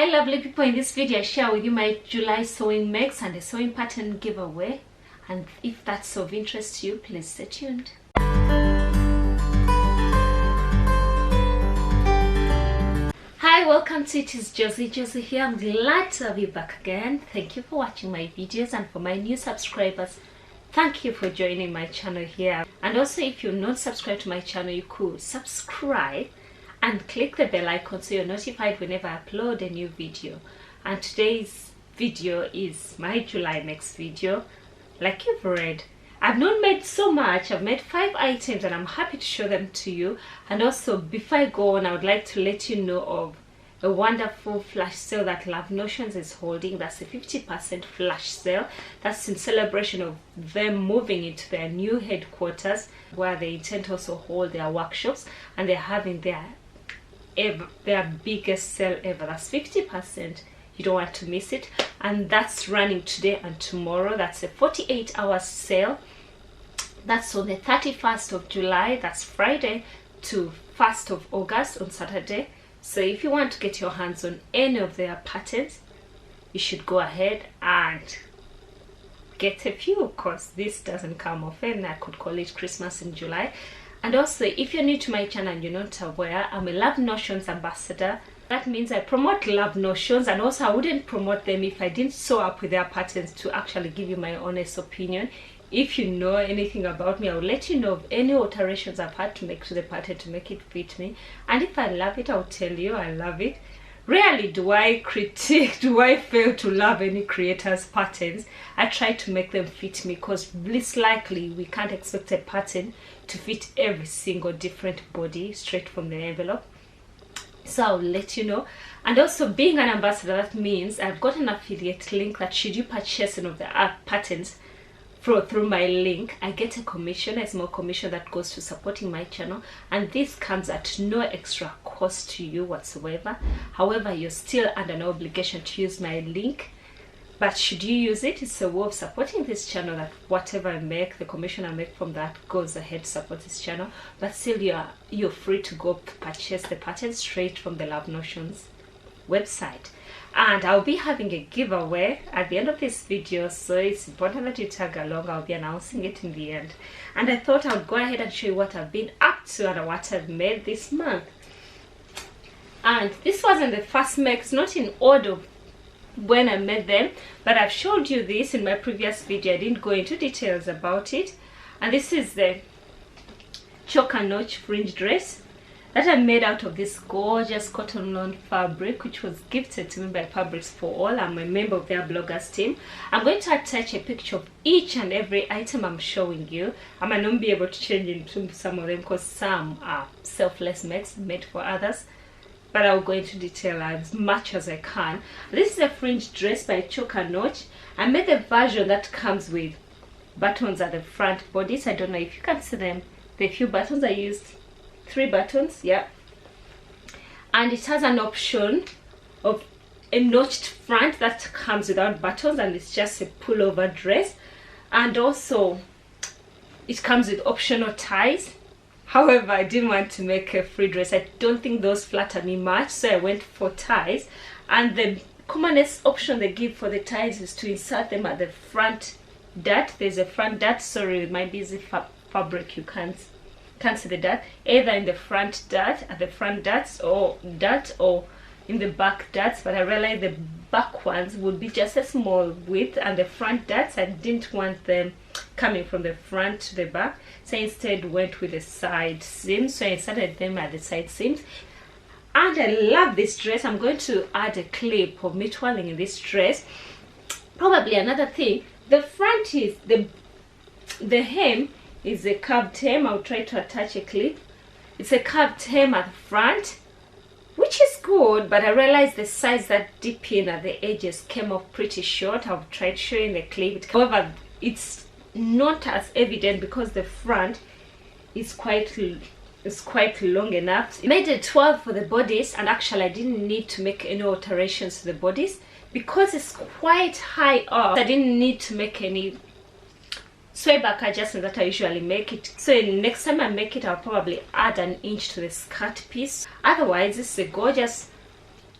Hi lovely people, in this video I share with you my July sewing mix and a sewing pattern giveaway, and if that's of interest to you, please stay tuned. Hi, welcome to It Is Josie. Josie here. I'm glad to have you back again. Thank you for watching my videos, and for my new subscribers, thank you for joining my channel here. And also, if you're not subscribed to my channel, you could subscribe and click the bell icon so you're notified whenever I upload a new video. And today's video is my July mix video. Like you've read, I've not made so much. I've made 5 items and I'm happy to show them to you. And also, before I go on, I would like to let you know of a wonderful flash sale that Love Notions is holding. That's a 50% flash sale. That's in celebration of them moving into their new headquarters, where they intend to also hold their workshops, and they're having their biggest sale ever. That's 50%. You don't want to miss it, and that's running today and tomorrow. That's a 48-hour sale. That's on the 31st of July. That's Friday to 1st of August on Saturday. So if you want to get your hands on any of their patterns, you should go ahead and get a few, because this doesn't come often. I could call it Christmas in July. And also, if you're new to my channel and you're not aware, I'm a Love Notions ambassador. That means I promote Love Notions, and also I wouldn't promote them if I didn't sew up with their patterns to actually give you my honest opinion. If you know anything about me, I will let you know of any alterations I've had to make to the pattern to make it fit me. And if I love it, I'll tell you I love it. Rarely do I fail to love any creator's patterns. I try to make them fit me, because least likely we can't expect a pattern to fit every single different body straight from the envelope. So I'll let you know. And also, being an ambassador, that means I've got an affiliate link that should you purchase any of the patterns through my link, I get a commission, a small commission that goes to supporting my channel, and this comes at no extra cost to you whatsoever. However, you're still under no obligation to use my link, but should you use it, it's a way of supporting this channel, that whatever I make, the commission I make from that goes ahead to support this channel. But still, you're free to go purchase the pattern straight from the Love Notions website. And I'll be having a giveaway at the end of this video, so it's important that you tag along. I'll be announcing it in the end. And I thought I would go ahead and show you what I've been up to and what I've made this month. And this wasn't the first mix, not in order when I made them, but I've showed you this in my previous video. I didn't go into details about it. And this is the choke and notch fringe dress that I made out of this gorgeous cotton lawn fabric, which was gifted to me by Fabrics for All. I'm a member of their bloggers team. I'm going to attach a picture of each and every item I'm showing you. I might not be able to change into some of them, because some are selfless mix made for others, but I'll go into detail as much as I can. This is a fringe dress by Choke and Notch. I made the version that comes with buttons at the front bodice. I don't know if you can see them. The few buttons I used, 3 buttons, yeah, and it has an option of a notched front that comes without buttons, and it's just a pullover dress. And also it comes with optional ties. However, I didn't want to make a free dress. I don't think those flatter me much, so I went for ties. And the commonest option they give for the ties is to insert them at the front dart. There's a front dart. Sorry, with my busy fabric you can't see the dart, either in the front dart, at the front darts, or in the back darts. But I realized the back ones would be just a small width, and the front darts, I didn't want them coming from the front to the back, so I instead went with the side seams. So I inserted them at the side seams. And I love this dress. I'm going to add a clip of me twirling in this dress. Probably another thing, the front is the hem is a curved hem. I'll try to attach a clip. It's a curved hem at the front, which is good, but I realized the sides that dip in at the edges came off pretty short. I've tried showing the clip. However, it's not as evident because the front is quite long enough. I made a 12 for the bodice, and actually I didn't need to make any alterations to the bodice because it's quite high up. I didn't need to make any sway back adjustment that I usually make it. So next time I make it, I'll probably add an inch to the skirt piece. Otherwise, this is a gorgeous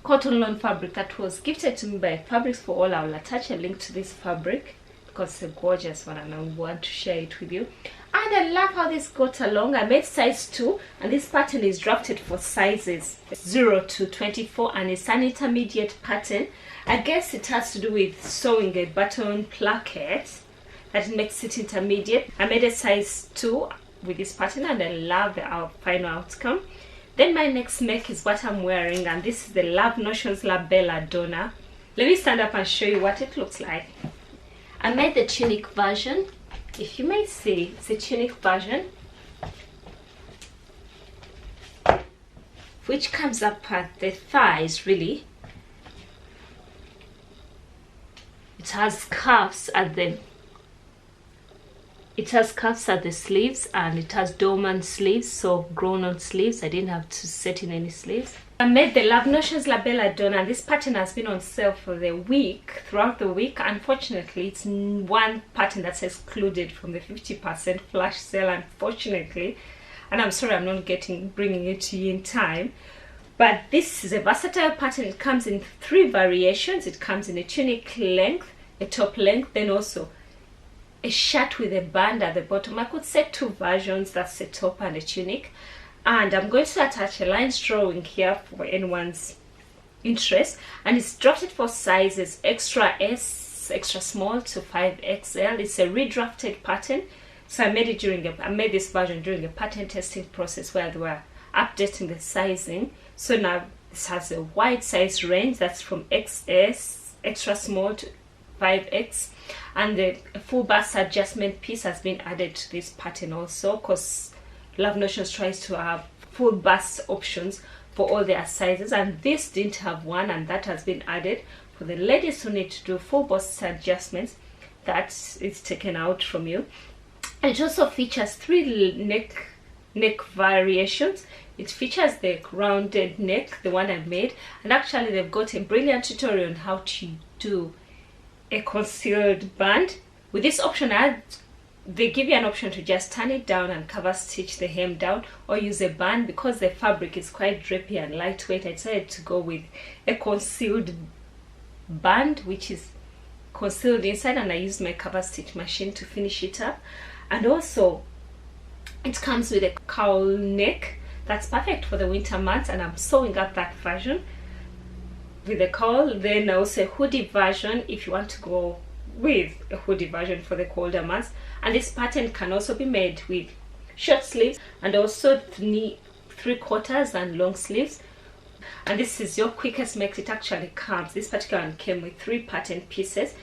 cotton lawn fabric that was gifted to me by Fabrics for All. I will attach a link to this fabric because it's a gorgeous one and I want to share it with you. And I love how this got along. I made size 2 and this pattern is drafted for sizes 0 to 24 and it's an intermediate pattern. I guess it has to do with sewing a button placket that makes it intermediate. I made a size 2 with this pattern and I love the final outcome. Then my next make is what I'm wearing, and this is the Love Notions La Bella Donna. Let me stand up and show you what it looks like. I made the tunic version. If you may see, it's a tunic version which comes up at the thighs really. It has cuffs at the sleeves and it has dormant sleeves, so grown on sleeves. I didn't have to set in any sleeves. I made the Love Notions La Bella Donna. This pattern has been on sale for the week, throughout the week. Unfortunately, it's one pattern that's excluded from the 50% flash sale, unfortunately. And I'm sorry I'm not bringing it to you in time. But this is a versatile pattern. It comes in 3 variations. It comes in a tunic length, a top length, then also a shirt with a band at the bottom. I could set 2 versions, that's a top and a tunic. And I'm going to attach a line drawing here for anyone's interest. And it's drafted for sizes extra S, extra small to 5XL. It's a redrafted pattern. So I made this version during a pattern testing process where they were updating the sizing. So now this has a wide size range that's from XS, extra small to 5X. And the full bust adjustment piece has been added to this pattern also, because Love Notions tries to have full bust options for all their sizes, and this didn't have one, and that has been added for the ladies who need to do full bust adjustments. That is taken out from you. And it also features 3 neck variations. It features the rounded neck, the one I made, and actually they've got a brilliant tutorial on how to do a concealed band. With this option, they give you an option to just turn it down and cover stitch the hem down, or use a band. Because the fabric is quite drapey and lightweight, I decided to go with a concealed band, which is concealed inside, and I used my cover stitch machine to finish it up. And also it comes with a cowl neck that's perfect for the winter months, and I'm sewing up that version with a cowl. Then also a hoodie version if you want to go with a hoodie version for the colder months. And this pattern can also be made with short sleeves and also 3/4 and long sleeves. And this is your quickest make. It actually comes, this particular one came with 3 pattern pieces,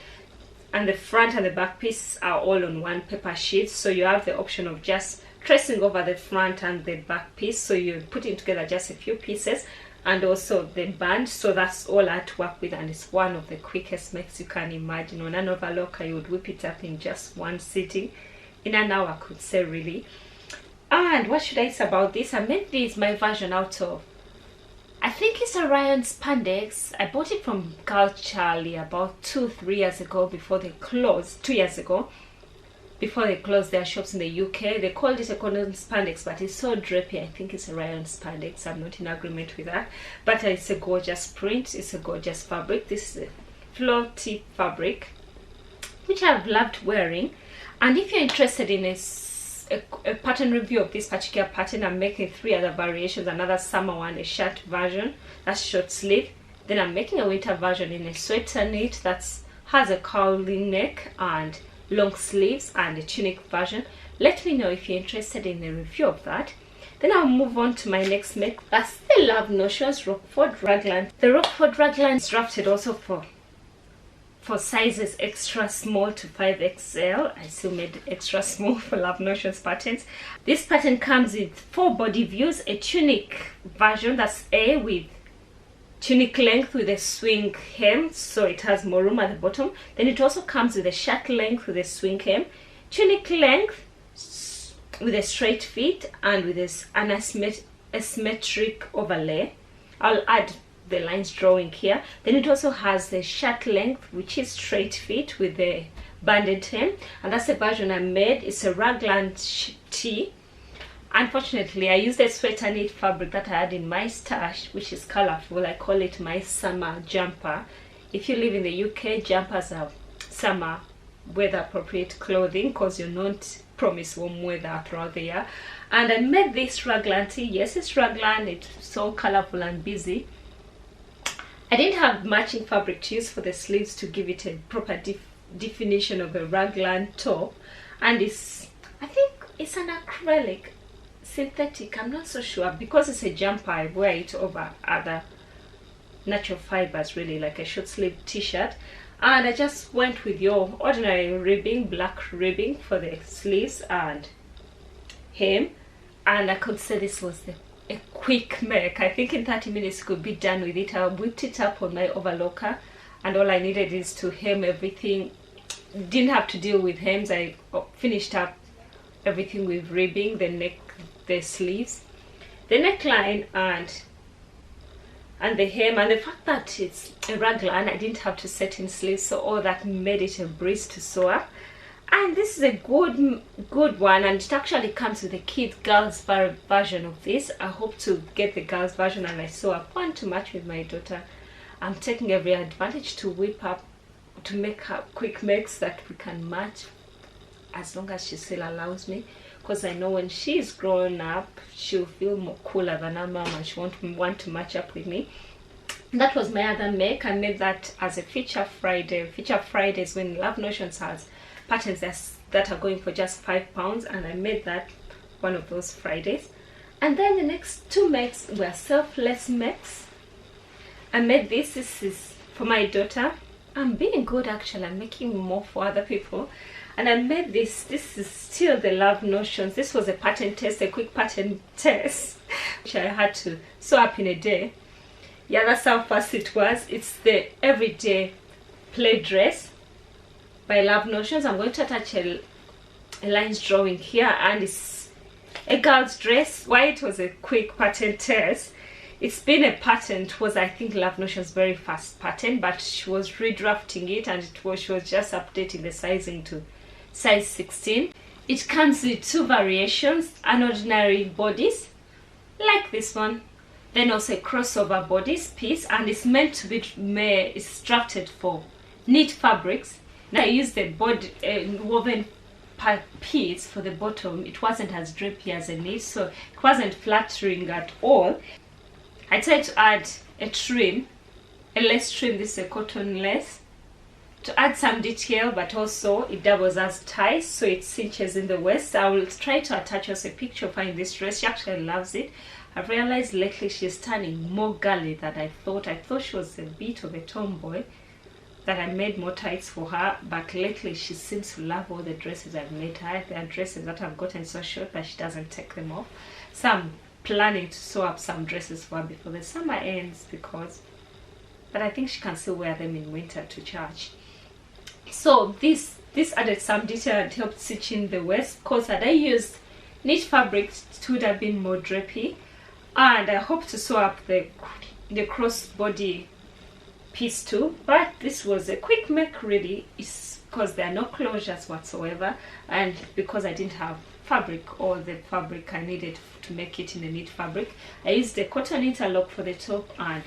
and the front and the back piece are all on one paper sheet, so you have the option of just tracing over the front and the back piece. So you're putting together just a few pieces and also the band, so that's all I had to work with, and it's one of the quickest makes you can imagine. On an overlocker, you would whip it up in just one sitting, in an hour, I could say, really. And what should I say about this? I made this my version out of, I think it's Orion spandex. I bought it from Girl Charlie about 2-3 years ago, before they closed, 2 years ago, before they closed their shops in the UK. They called it a cotton spandex, but it's so drapey. I think it's Orion spandex. I'm not in agreement with that, but it's a gorgeous print. It's a gorgeous fabric. This is a floaty fabric, which I've loved wearing. And if you're interested in a pattern review of this particular pattern, I'm making 3 other variations. Another summer one, a shirt version, that's short sleeve. Then I'm making a winter version in a sweater knit that has a curly neck and long sleeves, and a tunic version. Let me know if you're interested in a review of that. Then I'll move on to my next make. That's the Love Notions Rockford Raglan. The Rockford Raglan is drafted also for sizes extra small to 5XL. I still made extra small for Love Notions patterns. This pattern comes with 4 body views, a tunic version that's A with tunic length with a swing hem, so it has more room at the bottom. Then it also comes with a shirt length with a swing hem, tunic length with a straight fit and with this asymmetric overlay. I'll add the lines drawing here. Then it also has the shirt length, which is straight fit with the banded hem, and that's the version I made. It's a raglan tee, Unfortunately, I used a sweater knit fabric that I had in my stash, which is colorful. I call it my summer jumper. If you live in the UK, jumpers are summer weather appropriate clothing because you're not promised warm weather throughout the year. And I made this raglan tee. Yes, it's raglan. It's so colorful and busy. I didn't have matching fabric to use for the sleeves to give it a proper definition of a raglan top. And I think it's an acrylic synthetic. I'm not so sure. Because it's a jumper, I wear it over other natural fibers, really, like a short sleeve t-shirt. And I just went with your ordinary ribbing, black ribbing for the sleeves and hem. And I could say this was a quick make. I think in 30 minutes could be done with it. I whipped it up on my overlocker, and all I needed is to hem everything. Didn't have to deal with hems. I finished up everything with ribbing, the neck, the sleeves, the neckline, and the hem. And the fact that it's a raglan, I didn't have to set in sleeves, so all that made it a breeze to sew up. And this is a good one, and it actually comes with a girls version of this. I hope to get the girls version, and I sew up one to match with my daughter. I'm taking every advantage to whip up, to make her quick makes that we can match, as long as she still allows me, because I know when she's grown up she'll feel more cooler than her mom and she won't want to match up with me. That was my other make. I made that as a feature Friday. Feature Fridays when Love Notions has patterns that are going for just £5, and I made that one of those Fridays. And then the next two makes were selfless makes. I made this is for my daughter. I'm being good, actually. I'm making more for other people. And I made this is still the Love Notions. This was a pattern test, a quick pattern test, which I had to sew up in a day. Yeah, that's how fast it was. It's the Everyday Play Dress by Love Notions. I'm going to attach a lines drawing here, and it's a girl's dress. Why it was a quick pattern test, it's been a pattern. It was, I think, Love Notions' very first pattern, but she was redrafting it, and she was just updating the sizing to size 16. It comes with two variations, an ordinary bodice like this one, then also a crossover bodice piece, and it's meant to be it's drafted for knit fabrics. Now I used the woven piece for the bottom. It wasn't as drapey as a knit, so it wasn't flattering at all. I tried to add a lace trim. This is a cotton lace, to add some detail, but also it doubles as ties, so it cinches in the waist. I will try to attach us a picture of her in this dress. She actually loves it. I've realized lately she's turning more girly than I thought. I thought she was a bit of a tomboy, that I made more tights for her, but lately she seems to love all the dresses I've made her. There are dresses that I've gotten so short that she doesn't take them off. So I'm planning to sew up some dresses for her before the summer ends, but I think she can still wear them in winter to church. So this added some detail and helped stitch in the waist, because had I used knit fabric it would have been more drapey. And I hope to sew up the crossbody piece too, but this was a quick make, really. It's because there are no closures whatsoever, and because I didn't have fabric, or the fabric I needed to make it in a knit fabric. I used the cotton interlock for the top, and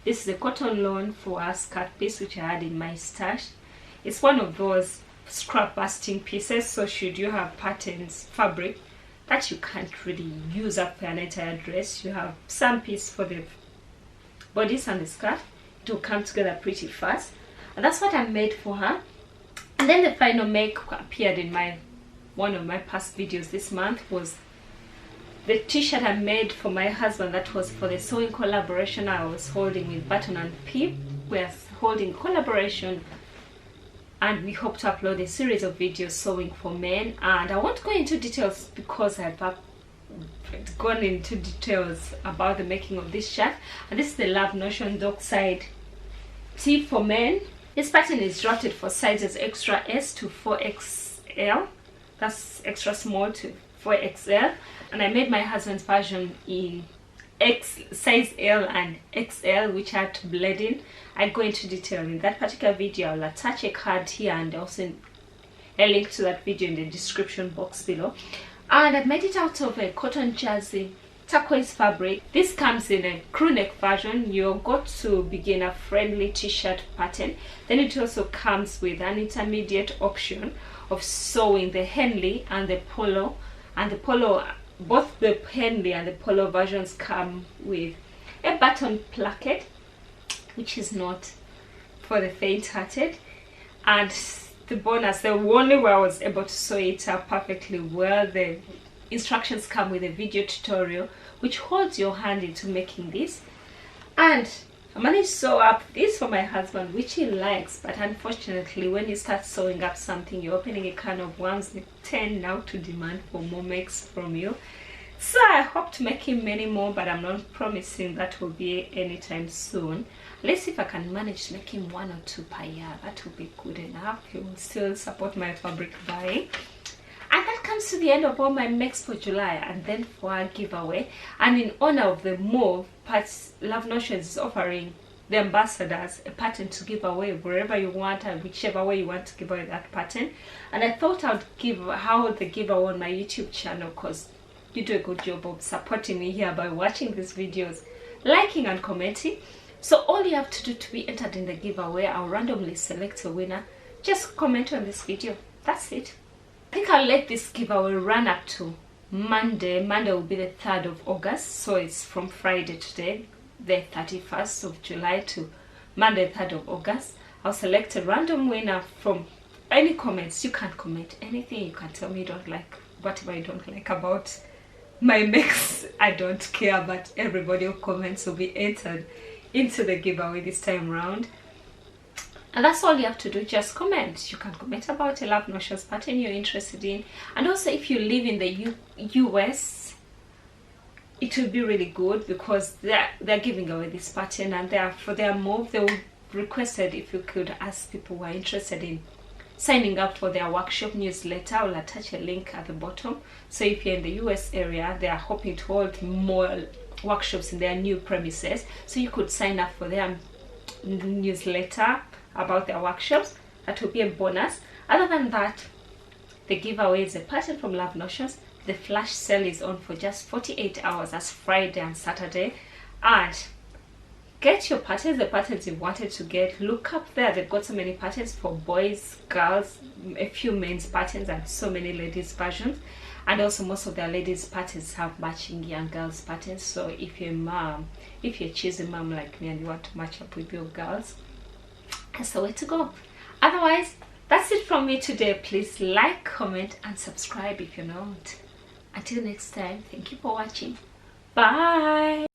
this is a cotton lawn for a skirt piece which I had in my stash. It's one of those scrap busting pieces, so should you have patterns fabric that you can't really use up for an entire dress, you have some piece for the bodice and the skirt, it will come together pretty fast. And that's what I made for her. And then the final make appeared in one of my past videos this month, was the t-shirt I made for my husband. That was for the sewing collaboration I was holding with Button and Pip. We're holding collaboration, and we hope to upload a series of videos sewing for men. And I won't go into details because I've gone into details about the making of this shirt. And this is the Love Notion Dockside tee for men. This pattern is drafted for sizes extra S to 4XL. That's extra small to 4XL. And I made my husband's version in size L and XL, which I had to blend in. I go into detail in that particular video. I'll attach a card here and also a link to that video in the description box below. And I made it out of a cotton jersey turquoise fabric. This comes in a crew neck version. You've got to beginner friendly t-shirt pattern. Then it also comes with an intermediate option of sewing the Henley and the polo. And the polo, both the Henley and the polo versions come with a button placket, which is not for the faint-hearted. And the bonus, the only way I was able to sew it up perfectly well, the instructions come with a video tutorial which holds your hand into making this. And I managed to sew up this for my husband, which he likes, but unfortunately when you start sewing up something, you're opening a can of worms. They tend now to demand for more makes from you. So I hope to make him many more, but I'm not promising that will be anytime soon. Let's see if I can manage to make him 1 or 2 per year. That will be good enough. He will still support my fabric buying. And that comes to the end of all my makes for July. And then for our giveaway, and in honor of the move, Love Notions is offering the ambassadors a pattern to give away wherever you want and whichever way you want to give away that pattern. And I thought I would hold the giveaway on my YouTube channel, because you do a good job of supporting me here by watching these videos, liking and commenting. So all you have to do to be entered in the giveaway, I'll randomly select a winner. Just comment on this video. That's it. I think I'll let this giveaway run up to Monday. Monday will be the 3rd of August. So it's from Friday today, the 31st of July, to Monday, 3rd of August. I'll select a random winner from any comments. You can comment anything. You can tell me you don't like, whatever you don't like about my mix. I don't care, but everybody who comments will be entered into the giveaway this time around. And that's all you have to do. Just comment. You can comment about a Love Notions pattern you're interested in, and also if you live in the US, it will be really good because they're giving away this pattern, and for their move they requested if you could ask people who are interested in signing up for their workshop newsletter. I'll attach a link at the bottom. So if you're in the US area, they are hoping to hold more workshops in their new premises, so you could sign up for their newsletter about their workshops. That will be a bonus. Other than that, the giveaway is a pattern from Love Notions. The flash sale is on for just 48 hours. That's Friday and Saturday. And get your patterns, the patterns you wanted to get. Look up there, they've got so many patterns for boys, girls, a few men's patterns, and so many ladies versions. And also most of their ladies patterns have matching young girls patterns. So if you're a mom, if you're a cheesy mom like me and you want to match up with your girls, that's the way to go. Otherwise, that's it from me today. Please like, comment and subscribe if you're not. Until next time, thank you for watching. Bye.